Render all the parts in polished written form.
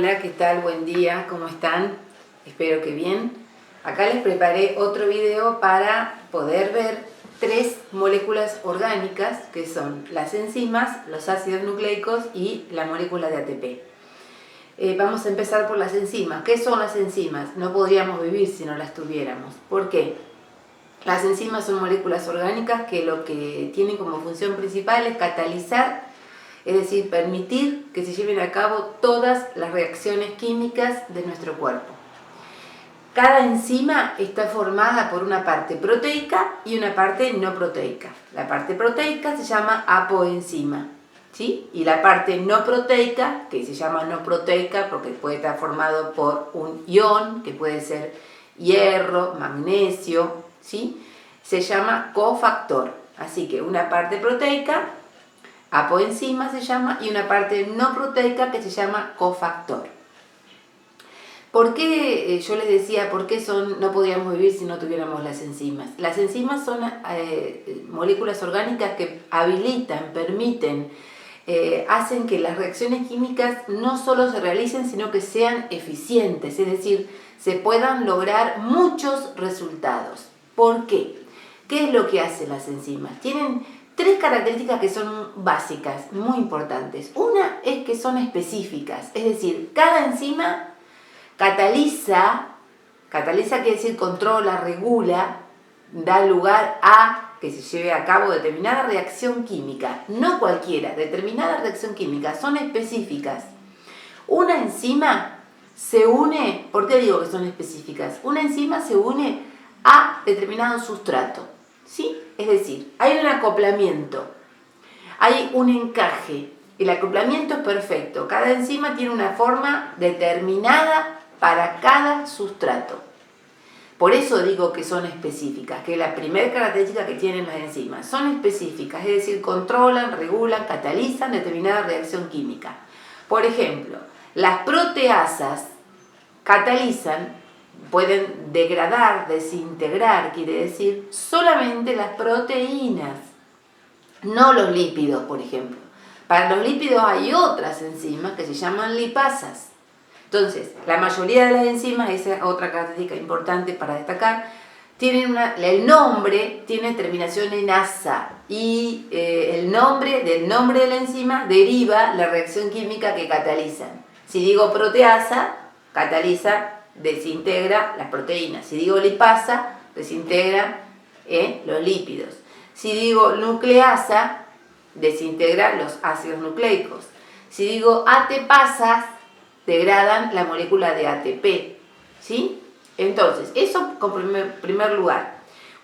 Hola, ¿qué tal? Buen día, ¿cómo están? Espero que bien. Acá les preparé otro video para poder ver 3 moléculas orgánicas que son las enzimas, los ácidos nucleicos y la molécula de ATP. Vamos a empezar por las enzimas. ¿Qué son las enzimas? No podríamos vivir si no las tuviéramos. ¿Por qué? Las enzimas son moléculas orgánicas que lo que tienen como función principal es catalizar, es decir, permitir que se lleven a cabo todas las reacciones químicas de nuestro cuerpo. Cada enzima está formada por una parte proteica y una parte no proteica. La parte proteica se llama apoenzima, ¿sí? Y la parte no proteica, que se llama no proteica porque puede estar formado por un ion, que puede ser hierro, magnesio, ¿sí? Se llama cofactor. Así que una parte proteica, apoenzima se llama, y una parte no proteica que se llama cofactor. ¿Por qué yo les decía por qué no podríamos vivir si no tuviéramos las enzimas? Las enzimas son moléculas orgánicas que habilitan, permiten, hacen que las reacciones químicas no solo se realicen, sino que sean eficientes, es decir, se puedan lograr muchos resultados. ¿Por qué? ¿Qué es lo que hacen las enzimas? Tienen 3 características que son básicas, muy importantes. Una es que son específicas, es decir, cada enzima cataliza quiere decir controla, regula, da lugar a que se lleve a cabo determinada reacción química, no cualquiera, determinada reacción química, son específicas. Una enzima se une, ¿por qué digo que son específicas? Una enzima se une a determinado sustrato, ¿sí? Es decir, hay un acoplamiento, hay un encaje, el acoplamiento es perfecto, cada enzima tiene una forma determinada para cada sustrato. Por eso digo que son específicas, que es la primera característica que tienen las enzimas. Son específicas, es decir, controlan, regulan, catalizan determinada reacción química. Por ejemplo, las proteasas catalizan, pueden degradar, desintegrar, quiere decir, solamente las proteínas, no los lípidos, por ejemplo. Para los lípidos hay otras enzimas que se llaman lipasas. Entonces, la mayoría de las enzimas, esa es otra característica importante para destacar, tienen el nombre tiene terminación en asa y del nombre de la enzima deriva la reacción química que catalizan. Si digo proteasa, cataliza, desintegra las proteínas. Si digo lipasa, desintegra los lípidos. Si digo nucleasa, desintegra los ácidos nucleicos. Si digo ATPasas, degradan la molécula de ATP, ¿sí? Entonces, eso en primer lugar.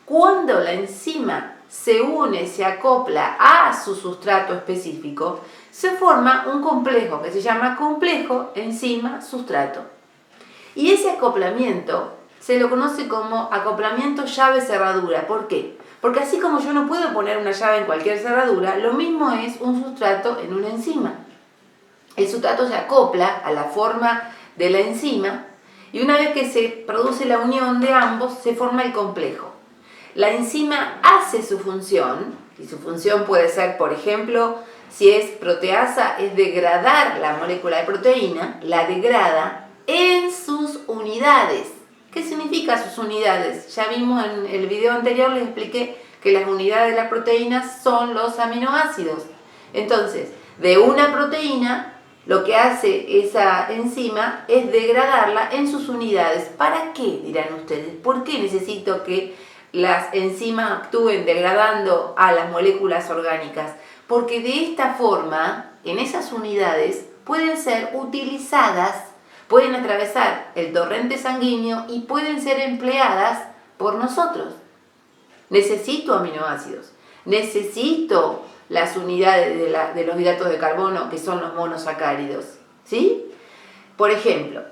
Cuando la enzima se une, se acopla a su sustrato específico, se forma un complejo que se llama complejo enzima-sustrato. Y ese acoplamiento se lo conoce como acoplamiento llave-cerradura. ¿Por qué? Porque así como yo no puedo poner una llave en cualquier cerradura, lo mismo es un sustrato en una enzima. El sustrato se acopla a la forma de la enzima y una vez que se produce la unión de ambos se forma el complejo. La enzima hace su función, y su función puede ser, por ejemplo, si es proteasa, es degradar la molécula de proteína, la degrada en sus unidades. ¿Qué significa sus unidades? Ya vimos en el video anterior, les expliqué que las unidades de las proteínas son los aminoácidos. Entonces, de una proteína, lo que hace esa enzima es degradarla en sus unidades. ¿Para qué? Dirán ustedes. ¿Por qué necesito que las enzimas actúen degradando a las moléculas orgánicas? Porque de esta forma, en esas unidades, pueden ser utilizadas, pueden atravesar el torrente sanguíneo y pueden ser empleadas por nosotros. Necesito aminoácidos, necesito las unidades de los hidratos de carbono, que son los monosacáridos, ¿sí? Por ejemplo,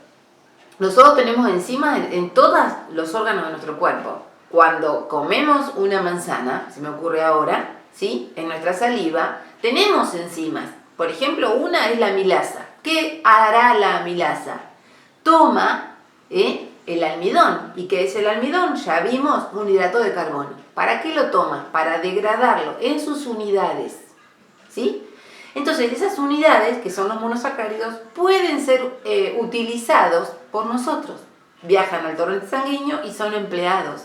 nosotros tenemos enzimas en todos los órganos de nuestro cuerpo. Cuando comemos una manzana, se me ocurre ahora, ¿sí? En nuestra saliva, tenemos enzimas. Por ejemplo, una es la amilasa. ¿Qué hará la amilasa? Toma el almidón. ¿Y qué es el almidón? Ya vimos, un hidrato de carbono. ¿Para qué lo toma? Para degradarlo en sus unidades, ¿sí? Entonces, esas unidades, que son los monosacáridos, pueden ser utilizados por nosotros. Viajan al torrente sanguíneo y son empleados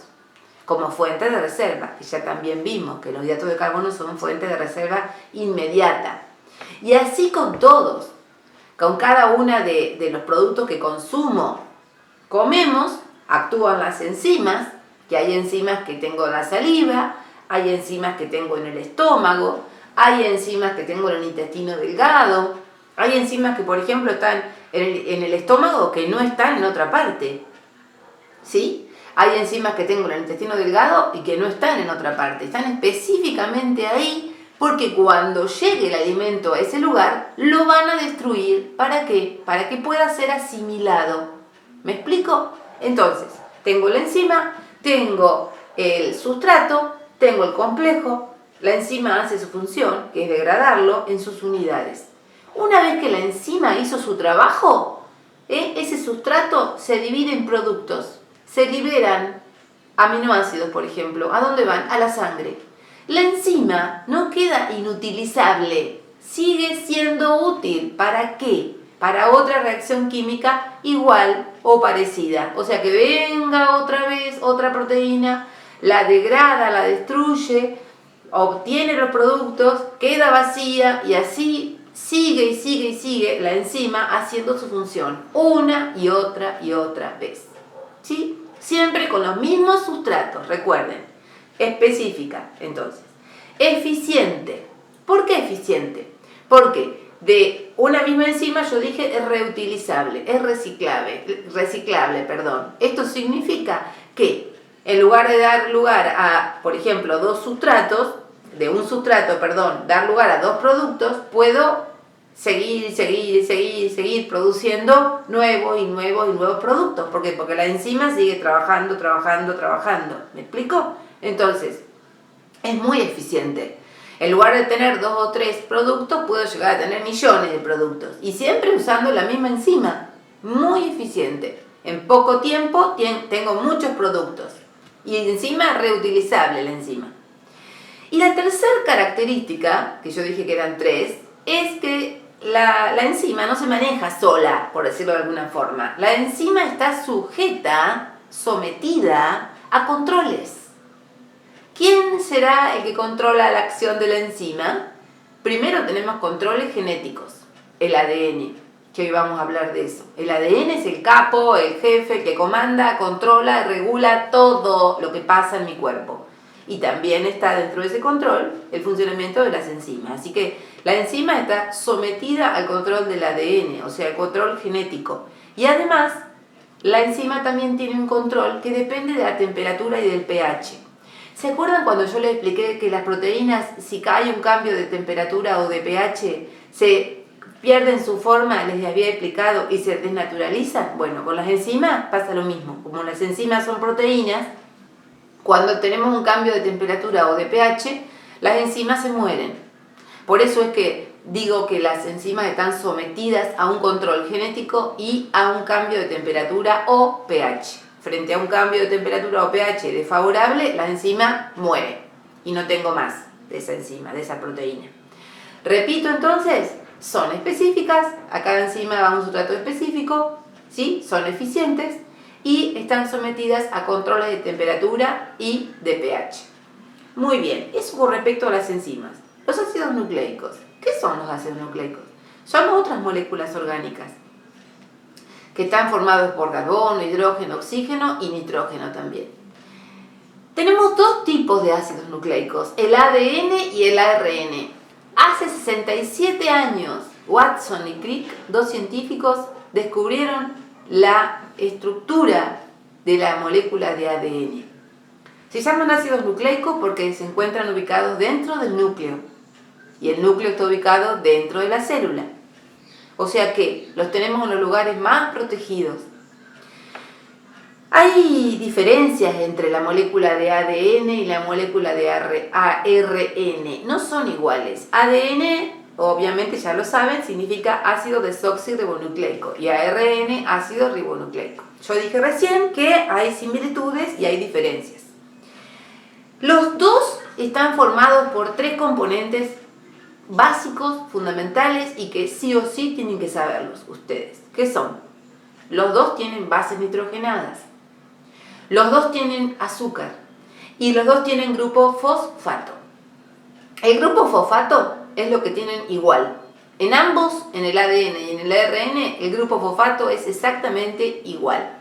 como fuente de reserva, que ya también vimos que los hidratos de carbono son fuente de reserva inmediata. Y así con todos, con cada uno de los productos que comemos, actúan las enzimas, que hay enzimas que tengo en la saliva, hay enzimas que tengo en el estómago, hay enzimas que tengo en el intestino delgado, hay enzimas que, por ejemplo, están en el estómago que no están en otra parte, ¿sí? Hay enzimas que tengo en el intestino delgado y que no están en otra parte, están específicamente ahí porque cuando llegue el alimento a ese lugar, lo van a destruir. ¿Para qué? Para que pueda ser asimilado. ¿Me explico? Entonces, tengo la enzima, tengo el sustrato, tengo el complejo, la enzima hace su función, que es degradarlo en sus unidades. Una vez que la enzima hizo su trabajo, ese sustrato se divide en productos. Se liberan aminoácidos, por ejemplo. ¿A dónde van? A la sangre. La enzima no queda inutilizable, sigue siendo útil. ¿Para qué? Para otra reacción química igual o parecida. O sea, que venga otra vez otra proteína, la degrada, la destruye, obtiene los productos, queda vacía y así sigue y sigue y sigue la enzima haciendo su función una y otra vez. ¿Sí? Siempre con los mismos sustratos, recuerden. Específica, entonces. Eficiente. ¿Por qué eficiente? Porque de una misma enzima, yo dije, es reutilizable, es reciclable. Esto significa que en lugar de dar lugar a, por ejemplo, dar lugar a dos productos, puedo seguir produciendo nuevos productos. ¿Por qué? Porque la enzima sigue trabajando. ¿Me explico? Entonces, es muy eficiente. En lugar de tener 2 o 3 productos, puedo llegar a tener millones de productos. Y siempre usando la misma enzima. Muy eficiente. En poco tiempo tengo muchos productos. Y encima reutilizable la enzima. Y la tercera característica, que yo dije que eran 3, es que la enzima no se maneja sola, por decirlo de alguna forma. La enzima está sometida a controles. ¿Quién será el que controla la acción de la enzima? Primero tenemos controles genéticos, el ADN, que hoy vamos a hablar de eso. El ADN es el capo, el jefe, el que comanda, controla, regula todo lo que pasa en mi cuerpo. Y también está dentro de ese control el funcionamiento de las enzimas. Así que la enzima está sometida al control del ADN, o sea, el control genético. Y además, la enzima también tiene un control que depende de la temperatura y del pH. ¿Se acuerdan cuando yo les expliqué que las proteínas, si hay un cambio de temperatura o de pH, se pierden su forma, les había explicado, y se desnaturalizan? Bueno, con las enzimas pasa lo mismo. Como las enzimas son proteínas, cuando tenemos un cambio de temperatura o de pH, las enzimas se mueren. Por eso es que digo que las enzimas están sometidas a un control genético y a un cambio de temperatura o pH. Frente a un cambio de temperatura o pH desfavorable, la enzima muere y no tengo más de esa enzima, de esa proteína. Repito entonces, son específicas, a cada enzima va un sustrato específico, ¿sí? Son eficientes y están sometidas a controles de temperatura y de pH. Muy bien, eso con respecto a las enzimas. Los ácidos nucleicos. ¿Qué son los ácidos nucleicos? Son otras moléculas orgánicas que están formados por carbono, hidrógeno, oxígeno y nitrógeno también. Tenemos 2 tipos de ácidos nucleicos, el ADN y el ARN. Hace 67 años, Watson y Crick, 2 científicos, descubrieron la estructura de la molécula de ADN. Se llaman ácidos nucleicos porque se encuentran ubicados dentro del núcleo y el núcleo está ubicado dentro de la célula. O sea que los tenemos en los lugares más protegidos. Hay diferencias entre la molécula de ADN y la molécula de ARN. No son iguales. ADN, obviamente ya lo saben, significa ácido desoxirribonucleico y ARN, ácido ribonucleico. Yo dije recién que hay similitudes y hay diferencias. Los dos están formados por 3 componentes básicos, fundamentales y que sí o sí tienen que saberlos ustedes. ¿Qué son? Los dos tienen bases nitrogenadas, los dos tienen azúcar y los dos tienen grupo fosfato. El grupo fosfato es lo que tienen igual. En ambos, en el ADN y en el ARN, el grupo fosfato es exactamente igual.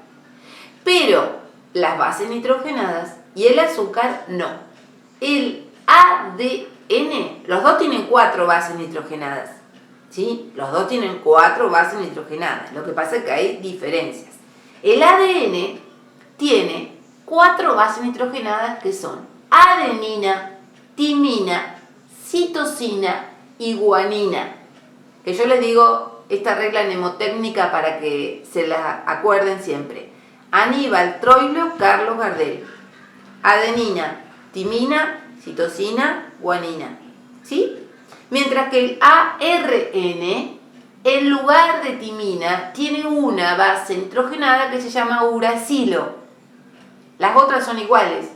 Pero las bases nitrogenadas y el azúcar no. El ADN, los dos tienen 4 bases nitrogenadas. ¿Sí? Los dos tienen 4 bases nitrogenadas. Lo que pasa es que hay diferencias. El ADN tiene 4 bases nitrogenadas que son adenina, timina, citosina y guanina. Que yo les digo esta regla mnemotécnica para que se la acuerden siempre. Aníbal Troilo, Carlos Gardel. Adenina, timina, citosina, guanina. ¿Sí? Mientras que el ARN, en lugar de timina, tiene una base nitrogenada que se llama uracilo. Las otras son iguales.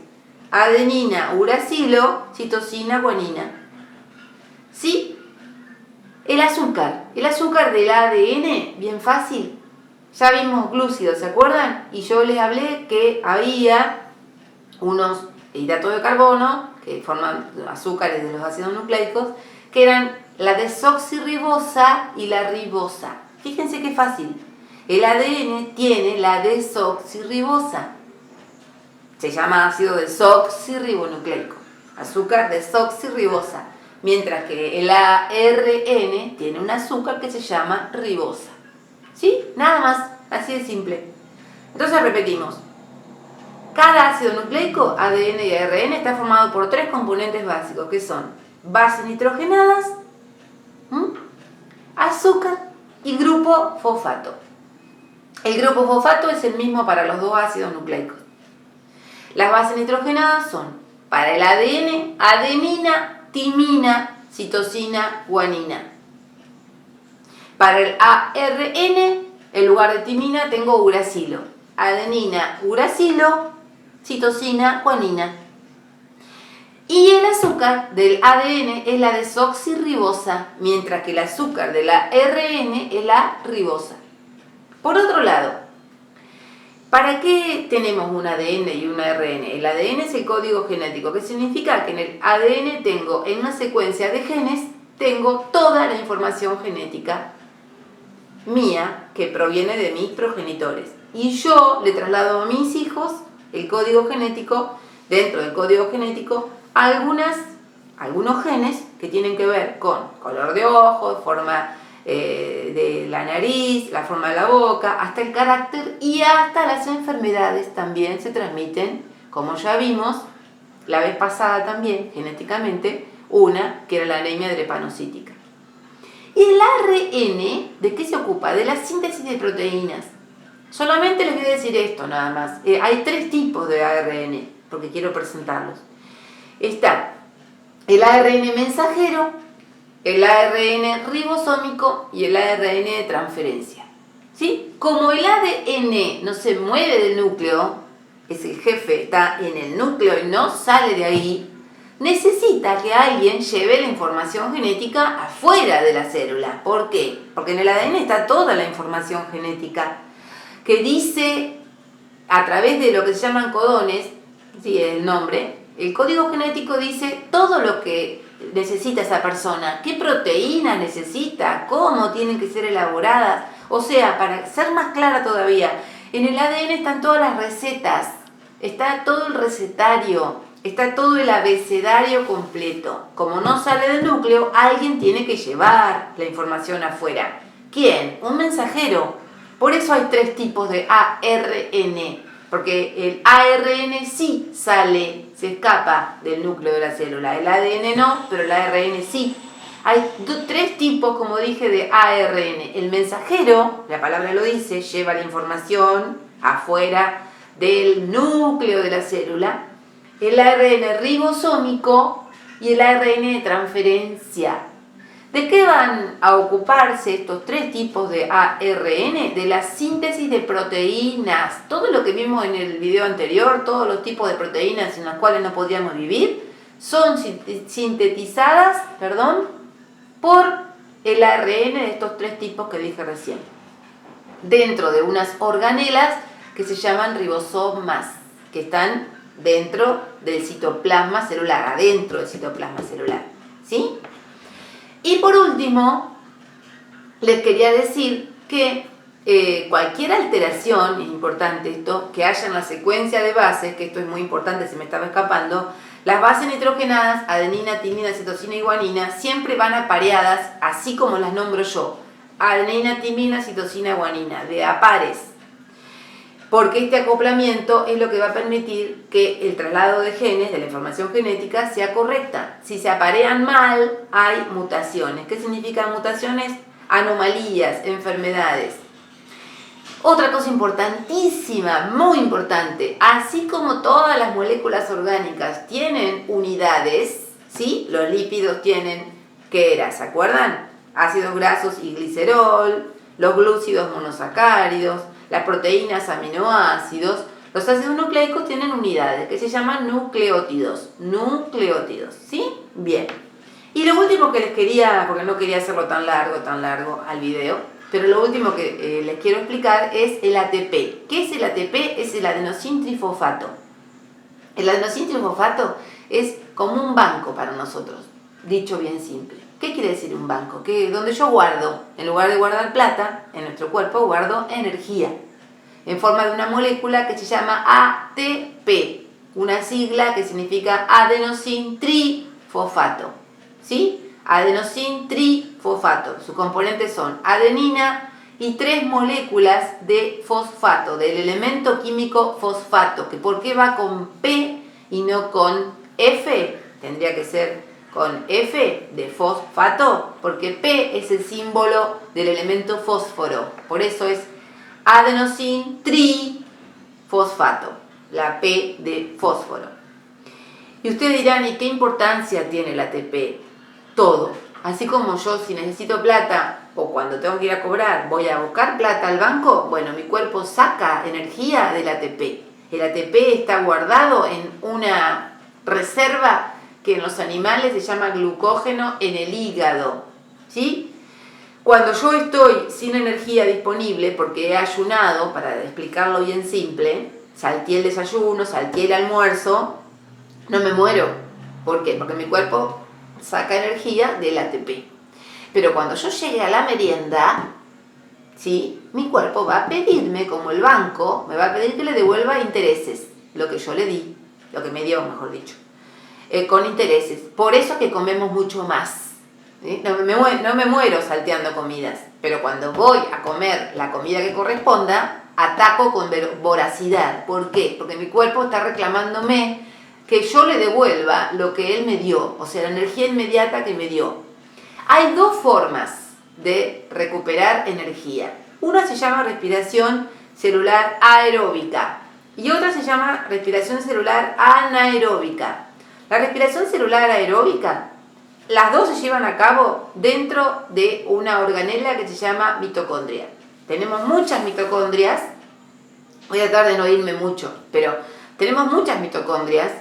Adenina, uracilo, citosina, guanina. ¿Sí? El azúcar del ADN, bien fácil. Ya vimos glúcidos, ¿se acuerdan? Y yo les hablé que había unos hidratos de carbono, que forman azúcares de los ácidos nucleicos, que eran la desoxirribosa y la ribosa. Fíjense qué fácil. El ADN tiene la desoxirribosa. Se llama ácido desoxirribonucleico. Azúcar desoxirribosa. Mientras que el ARN tiene un azúcar que se llama ribosa. ¿Sí? Nada más. Así de simple. Entonces repetimos. Cada ácido nucleico, ADN y ARN, está formado por 3 componentes básicos, que son bases nitrogenadas, azúcar y grupo fosfato. El grupo fosfato es el mismo para los dos ácidos nucleicos. Las bases nitrogenadas son, para el ADN, adenina, timina, citosina, guanina. Para el ARN, en lugar de timina tengo uracilo. Adenina, uracilo, citosina, guanina. Y el azúcar del ADN es la desoxirribosa, mientras que el azúcar de la ARN es la ribosa. Por otro lado, ¿para qué tenemos un ADN y un ARN? El ADN es el código genético, que significa que en el ADN tengo, en una secuencia de genes, tengo toda la información genética mía que proviene de mis progenitores. Y yo le traslado a mis hijos el código genético, dentro del código genético, algunos genes que tienen que ver con color de ojos, forma de la nariz, la forma de la boca, hasta el carácter y hasta las enfermedades también se transmiten, como ya vimos la vez pasada también, genéticamente, una que era la anemia drepanocítica. ¿Y el ARN de qué se ocupa? De la síntesis de proteínas. Solamente les voy a decir esto nada más. Hay 3 tipos de ARN, porque quiero presentarlos. Está el ARN mensajero, el ARN ribosómico y el ARN de transferencia. ¿Sí? Como el ADN no se mueve del núcleo, es el jefe, está en el núcleo y no sale de ahí, necesita que alguien lleve la información genética afuera de la célula. ¿Por qué? Porque en el ADN está toda la información genética que dice, a través de lo que se llaman codones, sí, el nombre, el código genético dice todo lo que necesita esa persona, qué proteínas necesita, cómo tienen que ser elaboradas. O sea, para ser más clara todavía, en el ADN están todas las recetas, está todo el recetario, está todo el abecedario completo. Como no sale del núcleo, alguien tiene que llevar la información afuera. ¿Quién? Un mensajero. Por eso hay 3 tipos de ARN, porque el ARN sí sale, se escapa del núcleo de la célula. El ADN no, pero el ARN sí. Hay 3 tipos, como dije, de ARN. El mensajero, la palabra lo dice, lleva la información afuera del núcleo de la célula. El ARN ribosómico y el ARN de transferencia. ¿De qué van a ocuparse estos 3 tipos de ARN? De la síntesis de proteínas. Todo lo que vimos en el video anterior, todos los tipos de proteínas sin las cuales no podíamos vivir, son sintetizadas, por el ARN de estos 3 tipos que dije recién, dentro de unas organelas que se llaman ribosomas, que están dentro del citoplasma celular, adentro del citoplasma celular, ¿sí? Y por último, les quería decir que cualquier alteración, es importante esto, que haya en la secuencia de bases, que esto es muy importante, se me estaba escapando, las bases nitrogenadas, adenina, timina, citosina y guanina, siempre van apareadas, así como las nombro yo, adenina, timina, citosina, guanina, de a pares, porque este acoplamiento es lo que va a permitir que el traslado de genes, de la información genética, sea correcta. Si se aparean mal, hay mutaciones. ¿Qué significan mutaciones? Anomalías, enfermedades. Otra cosa importantísima, muy importante, así como todas las moléculas orgánicas tienen unidades, ¿sí? Los lípidos tienen, ¿qué era? ¿Se acuerdan? Ácidos grasos y glicerol, los glúcidos monosacáridos, las proteínas aminoácidos, los ácidos nucleicos tienen unidades que se llaman nucleótidos, ¿sí? Bien. Y lo último que les quería, porque no quería hacerlo tan largo al video, pero lo último que les quiero explicar es el ATP. ¿Qué es el ATP? Es el adenosintrifosfato. El adenosintrifosfato es como un banco para nosotros, dicho bien simple. ¿Qué quiere decir un banco? Que donde yo guardo, en lugar de guardar plata, en nuestro cuerpo guardo energía, en forma de una molécula que se llama ATP, una sigla que significa adenosintrifosfato, ¿sí? Adenosintrifosfato. Sus componentes son adenina y 3 moléculas de fosfato, del elemento químico fosfato. Que ¿por qué va con P y no con F? Tendría que ser con F de fosfato, porque P es el símbolo del elemento fósforo. Por eso es adenosintrifosfato, la P de fósforo. Y ustedes dirán, ¿y qué importancia tiene el ATP? Todo. Así como yo, si necesito plata o cuando tengo que ir a cobrar, voy a buscar plata al banco, bueno, mi cuerpo saca energía del ATP. El ATP está guardado en una reserva que en los animales se llama glucógeno en el hígado, ¿sí? Cuando yo estoy sin energía disponible porque he ayunado, para explicarlo bien simple, salté el desayuno, salté el almuerzo, no me muero. ¿Por qué? Porque mi cuerpo saca energía del ATP. Pero cuando yo llegue a la merienda, ¿sí? Mi cuerpo va a pedirme, como el banco, me va a pedir que le devuelva intereses, lo que yo le di, lo que me dio, mejor dicho, con intereses. Por eso que comemos mucho más, ¿sí? No me muero salteando comidas, pero cuando voy a comer la comida que corresponda, ataco con voracidad. ¿Por qué? Porque mi cuerpo está reclamándome que yo le devuelva lo que él me dio, o sea, la energía inmediata que me dio. Hay 2 formas de recuperar energía. Una se llama respiración celular aeróbica y otra se llama respiración celular anaeróbica. La respiración celular aeróbica, las 2 se llevan a cabo dentro de una organela que se llama mitocondria. Tenemos muchas mitocondrias, voy a tratar de no irme mucho, pero tenemos muchas mitocondrias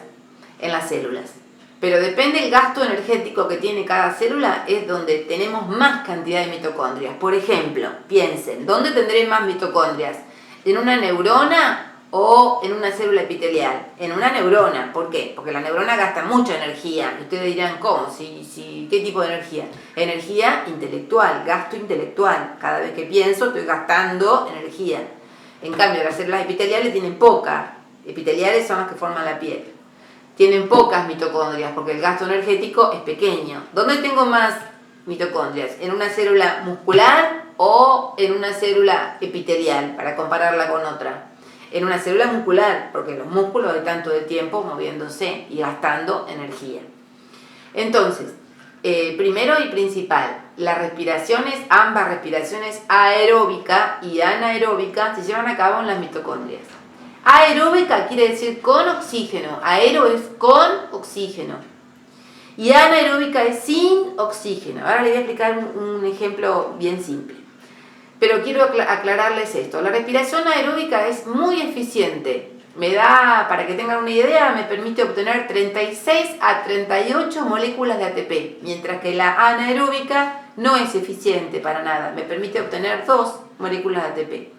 en las células, pero depende del gasto energético que tiene cada célula, es donde tenemos más cantidad de mitocondrias. Por ejemplo, piensen, ¿dónde tendré más mitocondrias? ¿En una neurona o en una célula epitelial? En una neurona. ¿Por qué? Porque la neurona gasta mucha energía. Ustedes dirán, ¿cómo? ¿Qué tipo de energía? Energía intelectual, gasto intelectual. Cada vez que pienso estoy gastando energía. En cambio, las células epiteliales tienen poca. Epiteliales son las que forman la piel. Tienen pocas mitocondrias porque el gasto energético es pequeño. ¿Dónde tengo más mitocondrias? ¿En una célula muscular o en una célula epitelial? Para compararla con otra. En una célula muscular, porque los músculos están todo el tiempo moviéndose y gastando energía. Entonces, primero y principal, ambas respiraciones aeróbica y anaeróbica se llevan a cabo en las mitocondrias. Aeróbica quiere decir con oxígeno, aero es con oxígeno y anaeróbica es sin oxígeno. Ahora les voy a explicar un ejemplo bien simple, pero quiero aclararles esto. La respiración aeróbica es muy eficiente me da, para que tengan una idea, me permite obtener 36 a 38 moléculas de ATP, mientras que la anaeróbica no es eficiente para nada, me permite obtener 2 moléculas de ATP.